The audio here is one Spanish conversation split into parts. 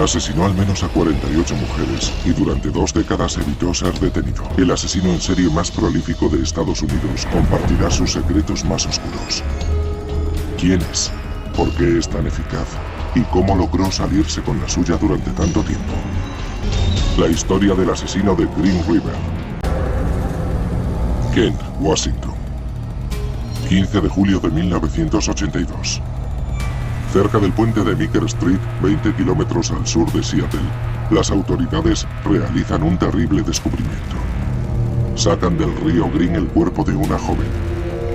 Asesinó al menos a 48 mujeres y durante 2 décadas evitó ser detenido. El asesino en serie más prolífico de Estados Unidos compartirá sus secretos más oscuros. ¿Quién es? ¿Por qué es tan eficaz? ¿Y cómo logró salirse con la suya durante tanto tiempo? La historia del asesino de Green River. Kent, Washington. 15 de julio de 1982. Cerca del puente de Meeker Street, 20 kilómetros al sur de Seattle, las autoridades realizan un terrible descubrimiento. Sacan del río Green el cuerpo de una joven.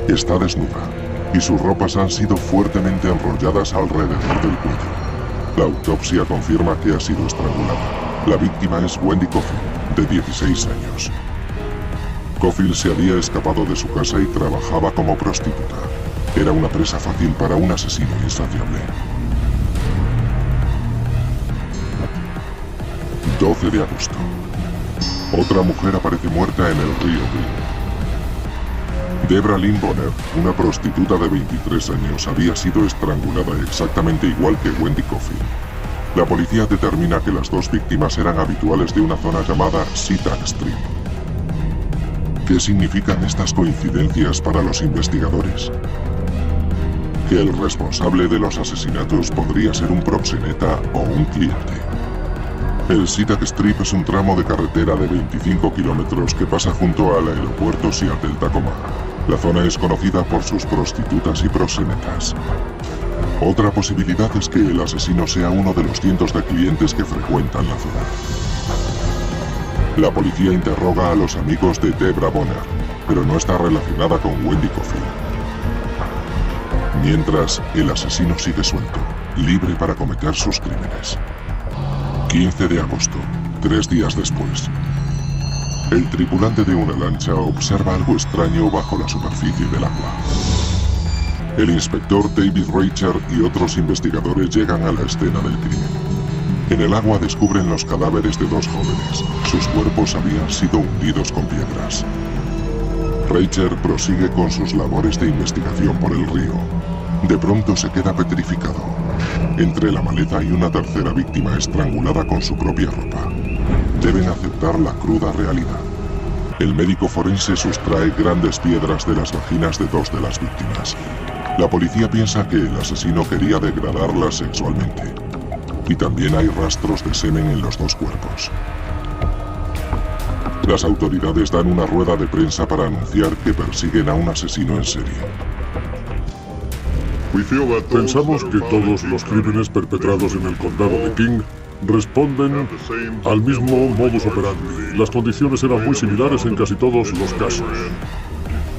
Está desnuda, y sus ropas han sido fuertemente enrolladas alrededor del cuello. La autopsia confirma que ha sido estrangulada. La víctima es Wendy Cofield, de 16 años. Cofield se había escapado de su casa y trabajaba como prostituta. Era una presa fácil para un asesino insaciable. 12 de agosto. Otra mujer aparece muerta en el río Green. Debra Lynn Bonner, una prostituta de 23 años, había sido estrangulada exactamente igual que Wendy Cofield. La policía determina que las dos víctimas eran habituales de una zona llamada SeaTac Street. ¿Qué significan estas coincidencias para los investigadores? Que el responsable de los asesinatos podría ser un proxeneta o un cliente. El SeaTac Strip es un tramo de carretera de 25 kilómetros que pasa junto al aeropuerto Seattle-Tacoma. La zona es conocida por sus prostitutas y proxenetas. Otra posibilidad es que el asesino sea uno de los cientos de clientes que frecuentan la zona. La policía interroga a los amigos de Debra Bonner, pero no está relacionada con Wendy Cofield. Mientras, el asesino sigue suelto, libre para cometer sus crímenes. 15 de agosto, 3 días después. El tripulante de una lancha observa algo extraño bajo la superficie del agua. El inspector David Reicher y otros investigadores llegan a la escena del crimen. En el agua descubren los cadáveres de 2 jóvenes. Sus cuerpos habían sido hundidos con piedras. Reicher prosigue con sus labores de investigación por el río. De pronto se queda petrificado. Entre la maleza y una tercera víctima estrangulada con su propia ropa. Deben aceptar la cruda realidad. El médico forense sustrae grandes piedras de las vaginas de 2 de las víctimas. La policía piensa que el asesino quería degradarlas sexualmente. Y también hay rastros de semen en los 2 cuerpos. Las autoridades dan una rueda de prensa para anunciar que persiguen a un asesino en serie. Pensamos que todos los crímenes perpetrados en el condado de King responden al mismo modus operandi. Las condiciones eran muy similares en casi todos los casos.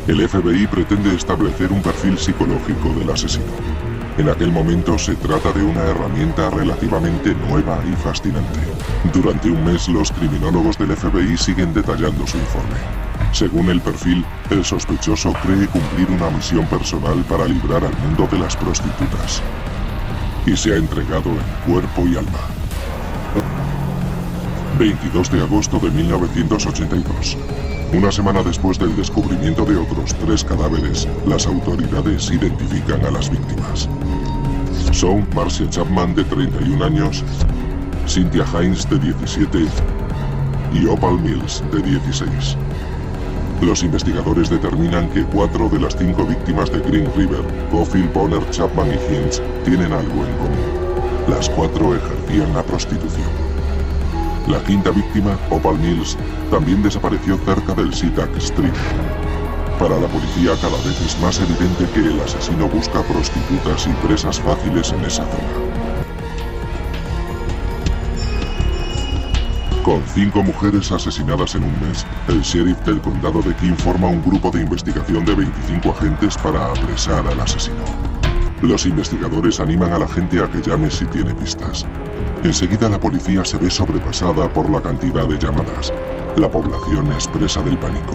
El FBI pretende establecer un perfil psicológico del asesino. En aquel momento se trata de una herramienta relativamente nueva y fascinante. Durante un mes los criminólogos del FBI siguen detallando su informe. Según el perfil, el sospechoso cree cumplir una misión personal para librar al mundo de las prostitutas. Y se ha entregado en cuerpo y alma. 22 de agosto de 1982. Una semana después del descubrimiento de otros 3 cadáveres, las autoridades identifican a las víctimas. Son Marcia Chapman, de 31 años, Cynthia Hines, de 17, y Opal Mills, de 16. Los investigadores determinan que 4 de las 5 víctimas de Green River, Cofield, Bonner, Chapman y Hines, tienen algo en común. Las 4 ejercían la prostitución. La 5ª víctima, Opal Mills, también desapareció cerca del SeaTac Street. Para la policía cada vez es más evidente que el asesino busca prostitutas y presas fáciles en esa zona. Con 5 mujeres asesinadas en un mes, el sheriff del condado de King forma un grupo de investigación de 25 agentes para apresar al asesino. Los investigadores animan a la gente a que llame si tiene pistas. Enseguida la policía se ve sobrepasada por la cantidad de llamadas. La población es presa del pánico.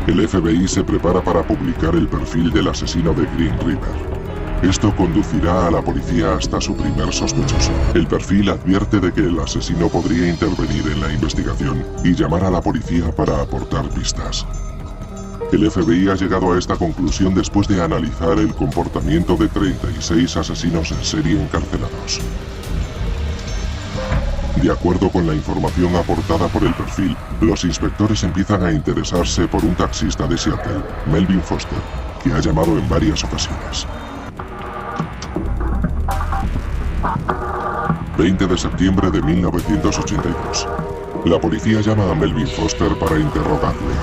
El FBI se prepara para publicar el perfil del asesino de Green River. Esto conducirá a la policía hasta su primer sospechoso. El perfil advierte de que el asesino podría intervenir en la investigación y llamar a la policía para aportar pistas. El FBI ha llegado a esta conclusión después de analizar el comportamiento de 36 asesinos en serie encarcelados. De acuerdo con la información aportada por el perfil, los inspectores empiezan a interesarse por un taxista de Seattle, Melvin Foster, que ha llamado en varias ocasiones. 20 de septiembre de 1982. La policía llama a Melvin Foster para interrogarle.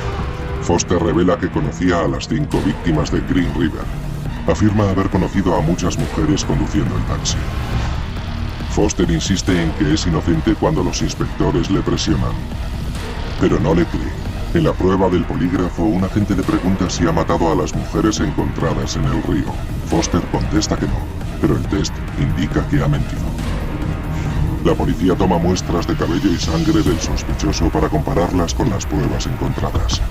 Foster revela que conocía a las 5 víctimas de Green River. Afirma haber conocido a muchas mujeres conduciendo el taxi. Foster insiste en que es inocente cuando los inspectores le presionan. Pero no le cree. En la prueba del polígrafo, un agente le pregunta si ha matado a las mujeres encontradas en el río. Foster contesta que no, pero el test indica que ha mentido. La policía toma muestras de cabello y sangre del sospechoso para compararlas con las pruebas encontradas.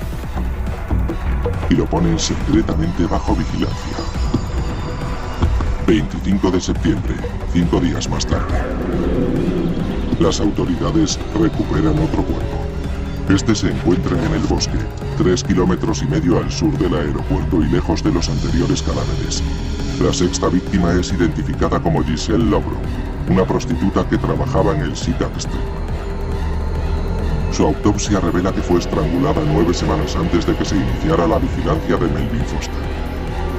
Y lo ponen secretamente bajo vigilancia. 25 de septiembre, 5 días más tarde. Las autoridades recuperan otro cuerpo. Este se encuentra en el bosque, 3,5 kilómetros al sur del aeropuerto y lejos de los anteriores cadáveres. La sexta víctima es identificada como Giselle Lobro, una prostituta que trabajaba en el SeaTac Strip. Su autopsia revela que fue estrangulada 9 semanas antes de que se iniciara la vigilancia de Melvin Foster.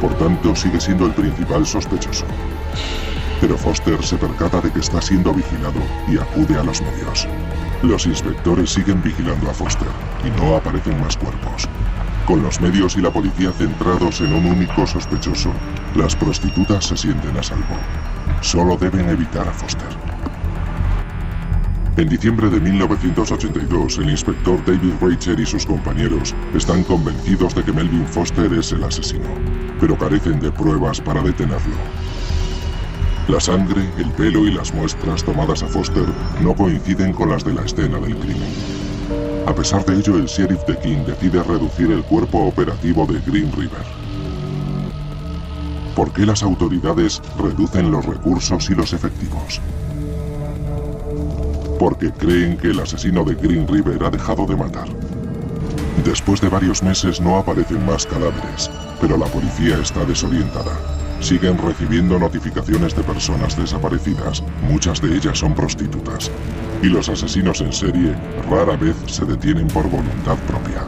Por tanto, sigue siendo el principal sospechoso. Pero Foster se percata de que está siendo vigilado y acude a los medios. Los inspectores siguen vigilando a Foster y no aparecen más cuerpos. Con los medios y la policía centrados en un único sospechoso, las prostitutas se sienten a salvo. Solo deben evitar a Foster. En diciembre de 1982, el inspector David Reicher y sus compañeros están convencidos de que Melvin Foster es el asesino, pero carecen de pruebas para detenerlo. La sangre, el pelo y las muestras tomadas a Foster no coinciden con las de la escena del crimen. A pesar de ello, el sheriff de King decide reducir el cuerpo operativo de Green River. ¿Por qué las autoridades reducen los recursos y los efectivos? Porque creen que el asesino de Green River ha dejado de matar. Después de varios meses no aparecen más cadáveres, pero la policía está desorientada. Siguen recibiendo notificaciones de personas desaparecidas, muchas de ellas son prostitutas. Y los asesinos en serie rara vez se detienen por voluntad propia.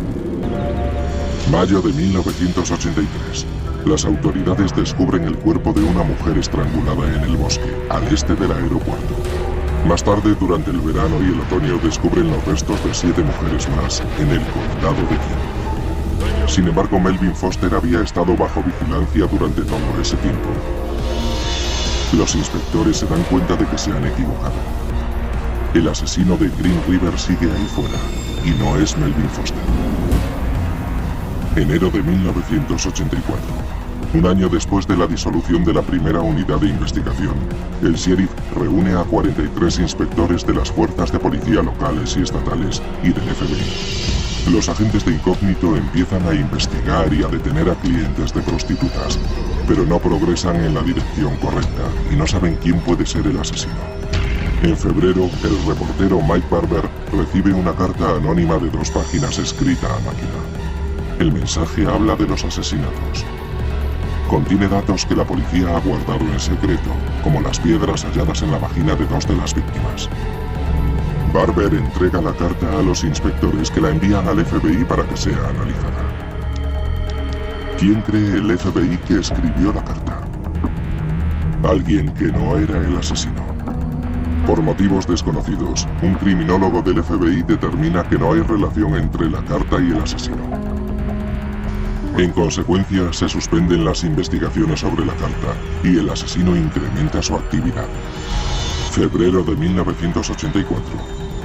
Mayo de 1983. Las autoridades descubren el cuerpo de una mujer estrangulada en el bosque, al este del aeropuerto. Más tarde, durante el verano y el otoño, descubren los restos de 7 mujeres más en el condado de King. Sin embargo, Melvin Foster había estado bajo vigilancia durante todo ese tiempo. Los inspectores se dan cuenta de que se han equivocado. El asesino de Green River sigue ahí fuera, y no es Melvin Foster. Enero de 1984. Un año después de la disolución de la primera unidad de investigación, el sheriff reúne a 43 inspectores de las fuerzas de policía locales y estatales y del FBI. Los agentes de incógnito empiezan a investigar y a detener a clientes de prostitutas, pero no progresan en la dirección correcta y no saben quién puede ser el asesino. En febrero, el reportero Mike Barber recibe una carta anónima de 2 páginas escrita a máquina. El mensaje habla de los asesinatos. Contiene datos que la policía ha guardado en secreto, como las piedras halladas en la vagina de 2 de las víctimas. Barber entrega la carta a los inspectores que la envían al FBI para que sea analizada. ¿Quién cree el FBI que escribió la carta? Alguien que no era el asesino. Por motivos desconocidos, un criminólogo del FBI determina que no hay relación entre la carta y el asesino. En consecuencia, se suspenden las investigaciones sobre la carta y el asesino incrementa su actividad. Febrero de 1984.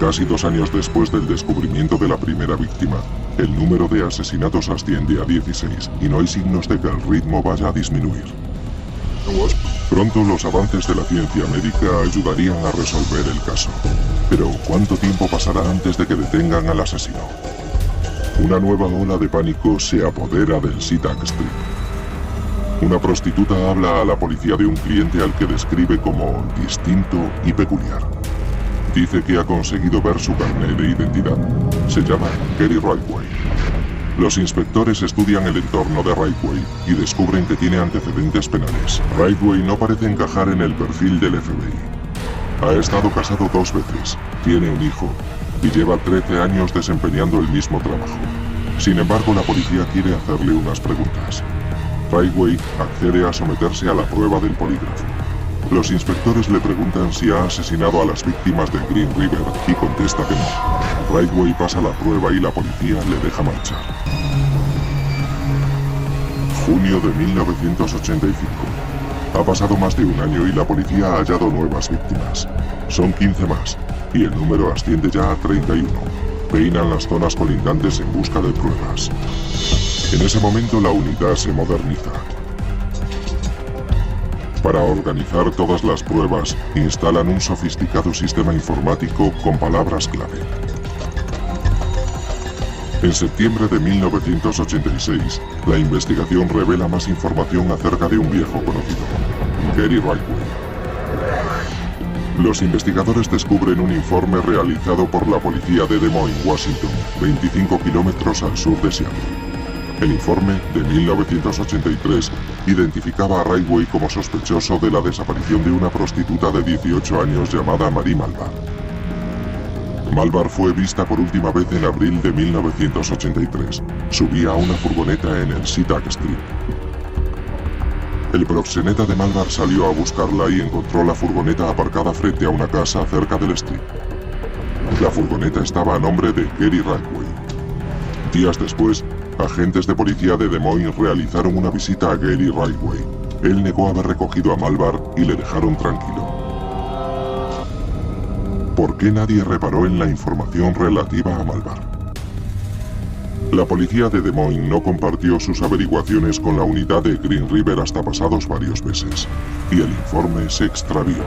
Casi 2 años después del descubrimiento de la primera víctima, el número de asesinatos asciende a 16 y no hay signos de que el ritmo vaya a disminuir. Pronto los avances de la ciencia médica ayudarían a resolver el caso. Pero ¿cuánto tiempo pasará antes de que detengan al asesino? Una nueva ola de pánico se apodera del SeaTac Strip. Una prostituta habla a la policía de un cliente al que describe como distinto y peculiar. Dice que ha conseguido ver su carnet de identidad. Se llama Gary Ridgway. Los inspectores estudian el entorno de Ridgway y descubren que tiene antecedentes penales. Ridgway no parece encajar en el perfil del FBI. Ha estado casado 2 veces, tiene un hijo y lleva 13 años desempeñando el mismo trabajo. Sin embargo, la policía quiere hacerle unas preguntas. Ridgway accede a someterse a la prueba del polígrafo. Los inspectores le preguntan si ha asesinado a las víctimas de Green River y contesta que no. Ridgway pasa la prueba y la policía le deja marchar. Junio de 1985. Ha pasado más de un año y la policía ha hallado nuevas víctimas. Son 15 más, y el número asciende ya a 31. Peinan las zonas colindantes en busca de pruebas. En ese momento la unidad se moderniza. Para organizar todas las pruebas, instalan un sofisticado sistema informático con palabras clave. En septiembre de 1986, la investigación revela más información acerca de un viejo conocido, Gary Ridgway. Los investigadores descubren un informe realizado por la policía de Des Moines, Washington, 25 kilómetros al sur de Seattle. El informe, de 1983, identificaba a Ridgway como sospechoso de la desaparición de una prostituta de 18 años llamada Marie Malvar. Malvar fue vista por última vez en abril de 1983. Subía a una furgoneta en el SeaTac Street. El proxeneta de Malvar salió a buscarla y encontró la furgoneta aparcada frente a una casa cerca del Strip. La furgoneta estaba a nombre de Gary Ridgway. Días después, agentes de policía de Des Moines realizaron una visita a Gary Ridgway. Él negó haber recogido a Malvar y le dejaron tranquilo. ¿Por qué nadie reparó en la información relativa a Malvar? La policía de Des Moines no compartió sus averiguaciones con la unidad de Green River hasta pasados varios meses, y el informe se extravió.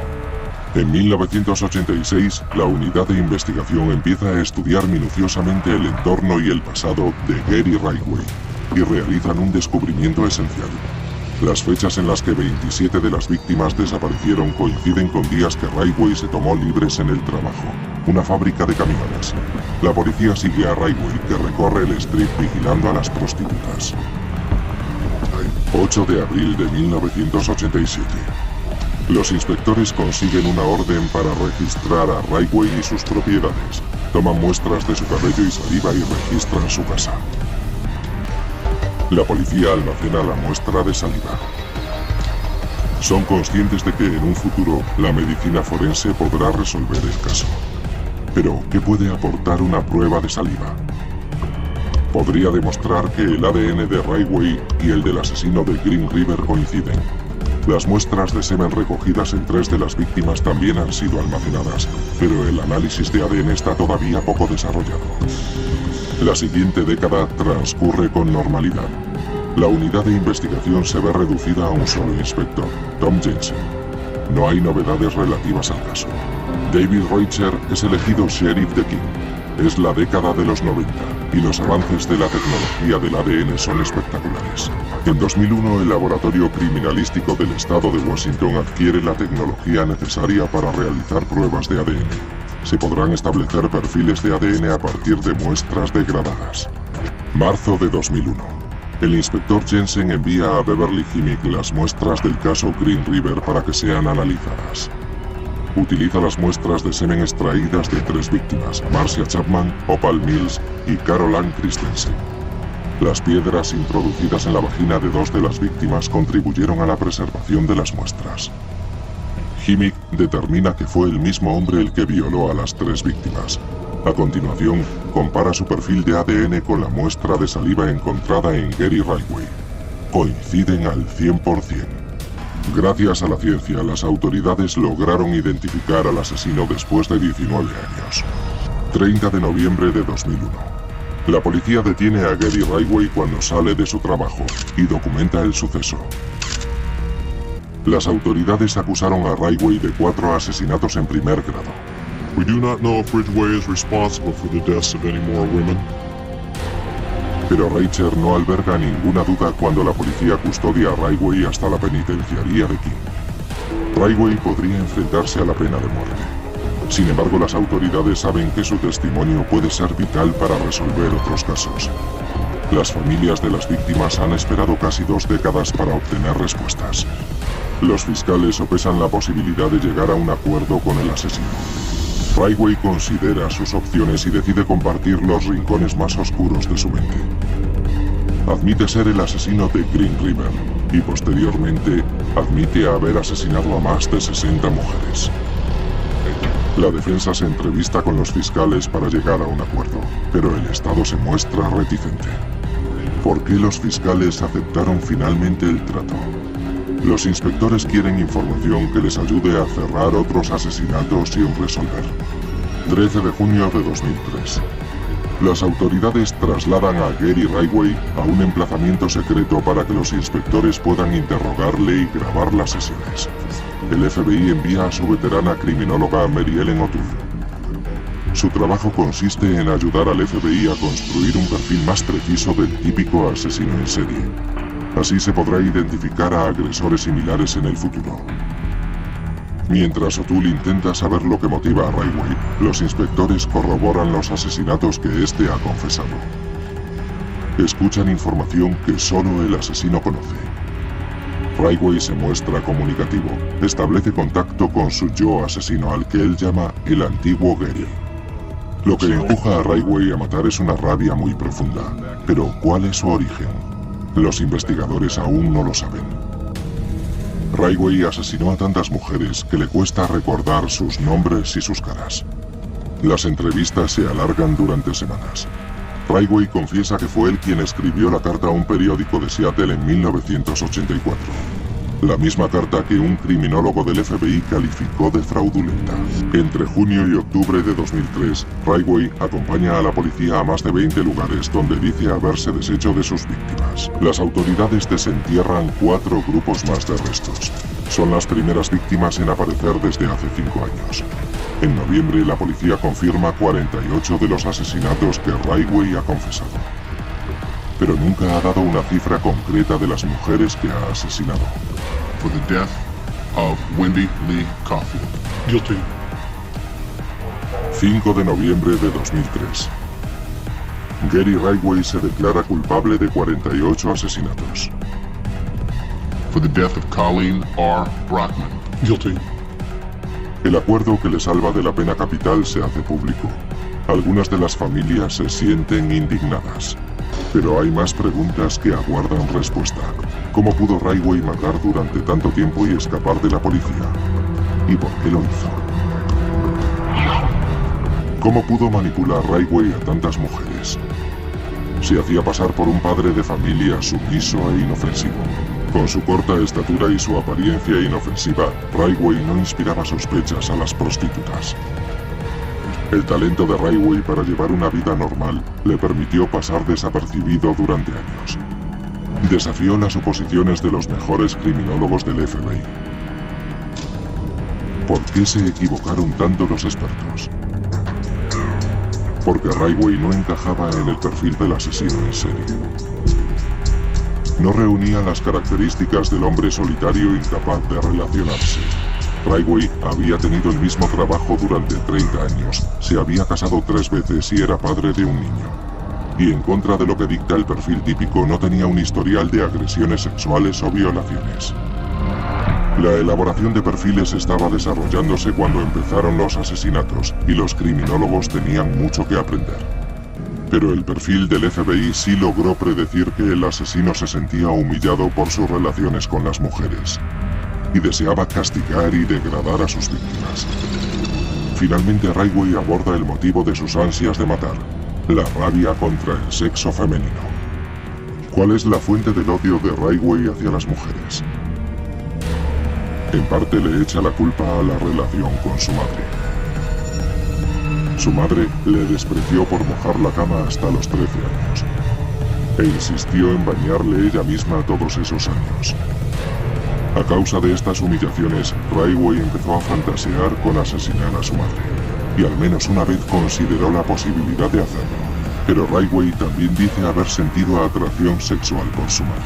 En 1986, la unidad de investigación empieza a estudiar minuciosamente el entorno y el pasado de Gary Ridgway, y realizan un descubrimiento esencial. Las fechas en las que 27 de las víctimas desaparecieron coinciden con días que Ridgway se tomó libres en el trabajo, una fábrica de camiones. La policía sigue a Ridgway, que recorre el Strip vigilando a las prostitutas. 8 de abril de 1987. Los inspectores consiguen una orden para registrar a Ridgway y sus propiedades. Toman muestras de su cabello y saliva y registran su casa. La policía almacena la muestra de saliva. Son conscientes de que en un futuro la medicina forense podrá resolver el caso. Pero, ¿qué puede aportar una prueba de saliva? Podría demostrar que el ADN de Ridgway y el del asesino de Green River coinciden. Las muestras de semen recogidas en 3 de las víctimas también han sido almacenadas, pero el análisis de ADN está todavía poco desarrollado. La siguiente década transcurre con normalidad. La unidad de investigación se ve reducida a un solo inspector, Tom Jensen. No hay novedades relativas al caso. David Reuther es elegido sheriff de King. Es la década de los 90 y los avances de la tecnología del ADN son espectaculares. En 2001, el Laboratorio Criminalístico del Estado de Washington adquiere la tecnología necesaria para realizar pruebas de ADN. Se podrán establecer perfiles de ADN a partir de muestras degradadas. Marzo de 2001. El inspector Jensen envía a Beverly Chemic las muestras del caso Green River para que sean analizadas. Utiliza las muestras de semen extraídas de 3 víctimas, Marcia Chapman, Opal Mills y Carol Ann Christensen. Las piedras introducidas en la vagina de 2 de las víctimas contribuyeron a la preservación de las muestras. Chemic determina que fue el mismo hombre el que violó a las 3 víctimas. A continuación, compara su perfil de ADN con la muestra de saliva encontrada en Gary Ridgway. Coinciden al 100%. Gracias a la ciencia, las autoridades lograron identificar al asesino después de 19 años. 30 de noviembre de 2001. La policía detiene a Gary Ridgway cuando sale de su trabajo y documenta el suceso. Las autoridades acusaron a Ridgway de 4 asesinatos en primer grado. We do not know if Ridgway is responsible for the deaths of any more women. Pero Reuther no alberga ninguna duda cuando la policía custodia a Ridgway hasta la penitenciaría de King. Ridgway podría enfrentarse a la pena de muerte. Sin embargo, las autoridades saben que su testimonio puede ser vital para resolver otros casos. Las familias de las víctimas han esperado casi 2 décadas para obtener respuestas. Los fiscales sopesan la posibilidad de llegar a un acuerdo con el asesino. Ridgway considera sus opciones y decide compartir los rincones más oscuros de su mente. Admite ser el asesino de Green River y posteriormente admite haber asesinado a más de 60 mujeres. La defensa se entrevista con los fiscales para llegar a un acuerdo, pero el Estado se muestra reticente. ¿Por qué los fiscales aceptaron finalmente el trato? Los inspectores quieren información que les ayude a cerrar otros asesinatos sin resolver. 13 de junio de 2003. Las autoridades trasladan a Gary Ridgway a un emplazamiento secreto para que los inspectores puedan interrogarle y grabar las sesiones. El FBI envía a su veterana criminóloga Mary Ellen O'Toole. Su trabajo consiste en ayudar al FBI a construir un perfil más preciso del típico asesino en serie. Así se podrá identificar a agresores similares en el futuro. Mientras O'Toole intenta saber lo que motiva a Ridgway, los inspectores corroboran los asesinatos que éste ha confesado. Escuchan información que solo el asesino conoce. Ridgway se muestra comunicativo, establece contacto con su yo asesino al que él llama el antiguo Gary. Lo que empuja a Ridgway a matar es una rabia muy profunda, pero ¿cuál es su origen? Los investigadores aún no lo saben. Ridgway asesinó a tantas mujeres que le cuesta recordar sus nombres y sus caras. Las entrevistas se alargan durante semanas. Ridgway confiesa que fue él quien escribió la carta a un periódico de Seattle en 1984. La misma carta que un criminólogo del FBI calificó de fraudulenta. Entre junio y octubre de 2003, Ridgway acompaña a la policía a más de 20 lugares donde dice haberse deshecho de sus víctimas. Las autoridades desentierran 4 grupos más de restos. Son las primeras víctimas en aparecer desde hace 5 años. En noviembre, la policía confirma 48 de los asesinatos que Ridgway ha confesado. Pero nunca ha dado una cifra concreta de las mujeres que ha asesinado. For the death of Wendy Lee Caulfield. Guilty. 5 de noviembre de 2003. Gary Ridgway se declara culpable de 48 asesinatos. For the death of Colleen R. Brockman. Guilty. El acuerdo que le salva de la pena capital se hace público. Algunas de las familias se sienten indignadas. Pero hay más preguntas que aguardan respuesta. ¿Cómo pudo Ridgway matar durante tanto tiempo y escapar de la policía? ¿Y por qué lo hizo? ¿Cómo pudo manipular Ridgway a tantas mujeres? Se hacía pasar por un padre de familia sumiso e inofensivo. Con su corta estatura y su apariencia inofensiva, Ridgway no inspiraba sospechas a las prostitutas. El talento de Ridgway para llevar una vida normal le permitió pasar desapercibido durante años. Desafió las suposiciones de los mejores criminólogos del FBI. ¿Por qué se equivocaron tanto los expertos? Porque Ridgway no encajaba en el perfil del asesino en serie. No reunía las características del hombre solitario incapaz de relacionarse. Ridgway había tenido el mismo trabajo durante 30 años, se había casado 3 veces y era padre de un niño. Y en contra de lo que dicta el perfil típico, no tenía un historial de agresiones sexuales o violaciones. La elaboración de perfiles estaba desarrollándose cuando empezaron los asesinatos, y los criminólogos tenían mucho que aprender. Pero el perfil del FBI sí logró predecir que el asesino se sentía humillado por sus relaciones con las mujeres. Y deseaba castigar y degradar a sus víctimas. Finalmente Ridgway aborda el motivo de sus ansias de matar, la rabia contra el sexo femenino. ¿Cuál es la fuente del odio de Ridgway hacia las mujeres? En parte le echa la culpa a la relación con su madre. Su madre le despreció por mojar la cama hasta los 13 años. E insistió en bañarle ella misma todos esos años. A causa de estas humillaciones, Ridgway empezó a fantasear con asesinar a su madre. Y al menos una vez consideró la posibilidad de hacerlo. Pero Ridgway también dice haber sentido atracción sexual por su madre.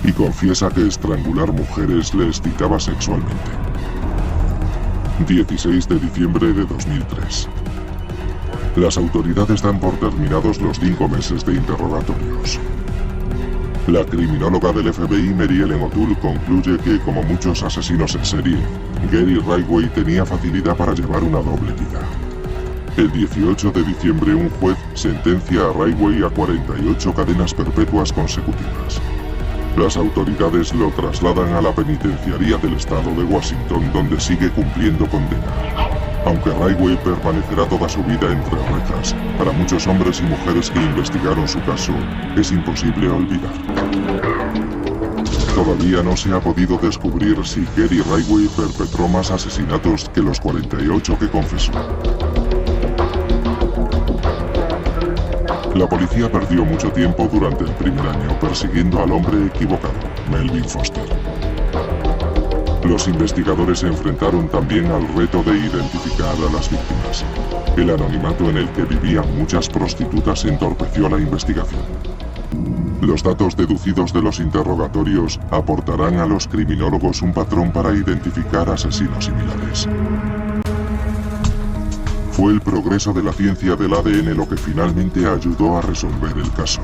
Y confiesa que estrangular mujeres le excitaba sexualmente. 16 de diciembre de 2003. Las autoridades dan por terminados los 5 meses de interrogatorios. La criminóloga del FBI Mary Ellen O'Toole concluye que, como muchos asesinos en serie, Gary Ridgway tenía facilidad para llevar una doble vida. El 18 de diciembre un juez sentencia a Ridgway a 48 cadenas perpetuas consecutivas. Las autoridades lo trasladan a la penitenciaría del estado de Washington, donde sigue cumpliendo condena. Aunque Ridgway permanecerá toda su vida entre rejas, para muchos hombres y mujeres que investigaron su caso, es imposible olvidar. Todavía no se ha podido descubrir si Gary Ridgway perpetró más asesinatos que los 48 que confesó. La policía perdió mucho tiempo durante el primer año persiguiendo al hombre equivocado, Melvin Foster. Los investigadores se enfrentaron también al reto de identificar a las víctimas. El anonimato en el que vivían muchas prostitutas entorpeció la investigación. Los datos deducidos de los interrogatorios aportarán a los criminólogos un patrón para identificar asesinos similares. Fue el progreso de la ciencia del ADN lo que finalmente ayudó a resolver el caso.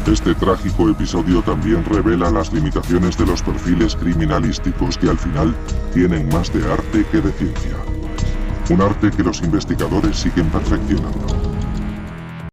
Este trágico episodio también revela las limitaciones de los perfiles criminalísticos que al final tienen más de arte que de ciencia. Un arte que los investigadores siguen perfeccionando.